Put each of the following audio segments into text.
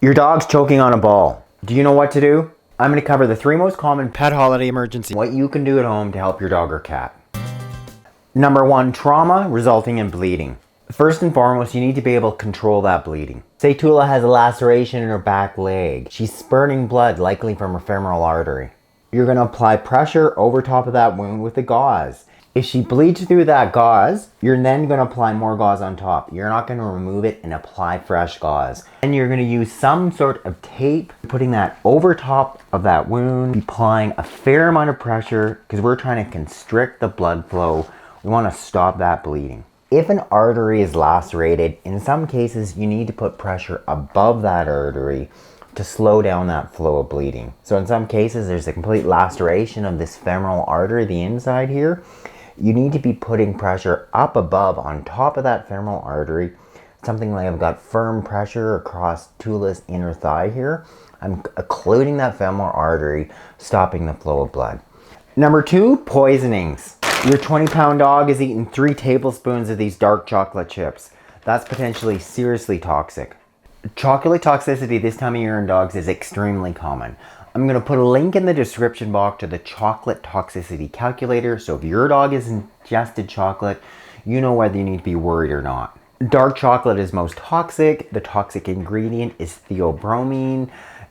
Your dog's choking on a ball. Do you know what to do? I'm going to cover the 3 most common pet holiday emergencies. What you can do at home to help your dog or cat. Number 1, trauma resulting in bleeding. First and foremost, you need to be able to control that bleeding. Say Tula has a laceration in her back leg. She's spurting blood, likely from her femoral artery. You're going to apply pressure over top of that wound with the gauze. If she bleeds through that gauze, you're then going to apply more gauze on top. You're not going to remove it and apply fresh gauze. And you're going to use some sort of tape, putting that over top of that wound, applying a fair amount of pressure because we're trying to constrict the blood flow. We want to stop that bleeding. If an artery is lacerated, in some cases you need to put pressure above that artery to slow down that flow of bleeding. So in some cases there's a complete laceration of this femoral artery, the inside here. You need to be putting pressure up above on top of that femoral artery. Something like I've got firm pressure across Tula's inner thigh here. I'm occluding that femoral artery, stopping the flow of blood. Number 2, poisonings. Your 20-pound dog is eating 3 tablespoons of these dark chocolate chips. That's potentially seriously toxic. Chocolate toxicity this time of year in dogs is extremely common. I'm going to put a link in the description box to the chocolate toxicity calculator, so if your dog has ingested chocolate, you know whether you need to be worried or not. Dark chocolate is most toxic. The toxic ingredient is theobromine.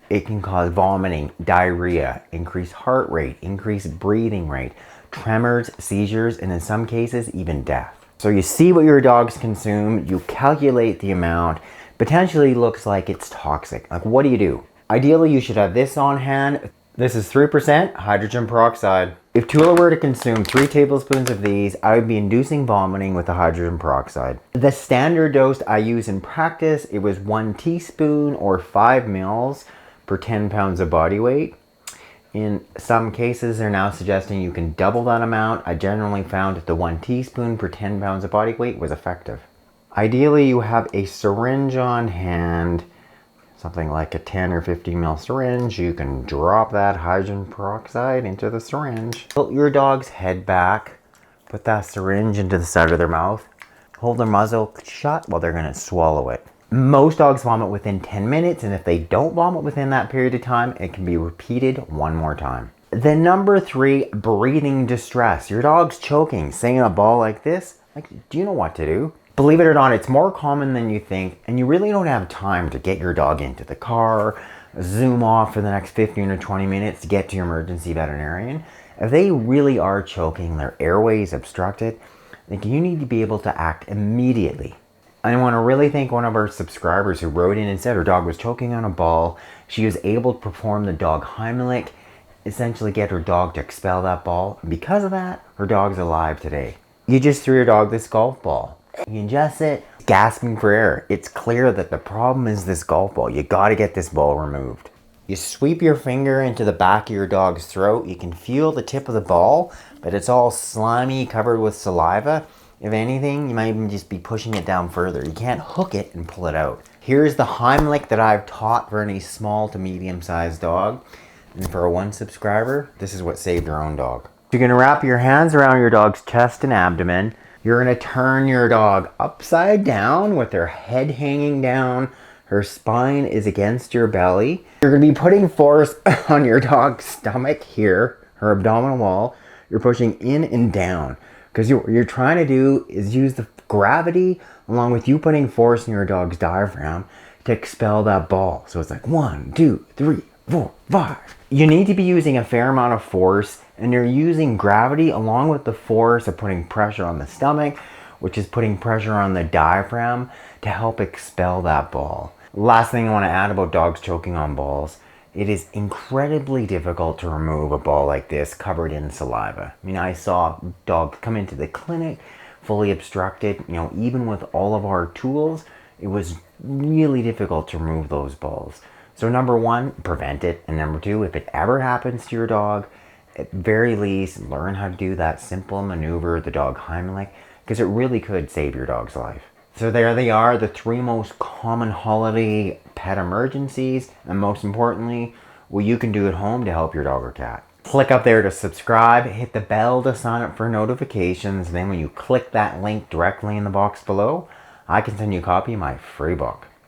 It can cause vomiting, diarrhea, increased heart rate, increased breathing rate, tremors, seizures, and in some cases even death. So you see what your dogs consume, you calculate the amount, potentially looks like it's toxic. Like, what do? Ideally, you should have this on hand. This is 3% hydrogen peroxide. If Tula were to consume 3 tablespoons of these, I would be inducing vomiting with the hydrogen peroxide. The standard dose I use in practice, it was 1 teaspoon or 5 mils per 10 pounds of body weight. In some cases, they're now suggesting you can double that amount. I generally found that the 1 teaspoon per 10 pounds of body weight was effective. Ideally, you have a syringe on hand, something like a 10 or 50 ml syringe. You can drop that hydrogen peroxide into the syringe. Tilt your dog's head back, put that syringe into the side of their mouth, hold their muzzle shut while they're gonna swallow it. Most dogs vomit within 10 minutes, and if they don't vomit within that period of time, it can be repeated 1 more time. Then number 3, breathing distress. Your dog's choking, saying a ball like this, do you know what to do? Believe it or not, it's more common than you think, and you really don't have time to get your dog into the car, zoom off for the next 15 or 20 minutes to get to your emergency veterinarian. If they really are choking, their airway is obstructed, then you need to be able to act immediately. I want to really thank one of our subscribers who wrote in and said her dog was choking on a ball. She was able to perform the dog Heimlich, essentially get her dog to expel that ball. And because of that, her dog's alive today. You just threw your dog this golf ball. You ingest it, gasping for air. It's clear that the problem is this golf ball. You got to get this ball removed. You sweep your finger into the back of your dog's throat. You can feel the tip of the ball, but it's all slimy, covered with saliva. If anything, you might even just be pushing it down further. You can't hook it and pull it out. Here's the Heimlich that I've taught for any small to medium-sized dog. And for a 1 subscriber, this is what saved your own dog. You're gonna wrap your hands around your dog's chest and abdomen. You're gonna turn your dog upside down with their head hanging down. Her spine is against your belly. You're gonna be putting force on your dog's stomach here, her abdominal wall. You're pushing in and down. Because what you're trying to do is use the gravity along with you putting force in your dog's diaphragm to expel that ball. So it's like 1, 2, 3, 4, 5. You need to be using a fair amount of force, and you're using gravity along with the force of putting pressure on the stomach, which is putting pressure on the diaphragm to help expel that ball. Last thing I want to add about dogs choking on balls. It is incredibly difficult to remove a ball like this covered in saliva. I mean, I saw dogs come into the clinic fully obstructed. You know, even with all of our tools, it was really difficult to remove those balls. So number 1, prevent it. And number 2, if it ever happens to your dog, at very least, learn how to do that simple maneuver, the dog Heimlich, because it really could save your dog's life. So there they are, the 3 most common holiday pet emergencies, and most importantly, what you can do at home to help your dog or cat. Click up there to subscribe, hit the bell to sign up for notifications, then when you click that link directly in the box below, I can send you a copy of my free book.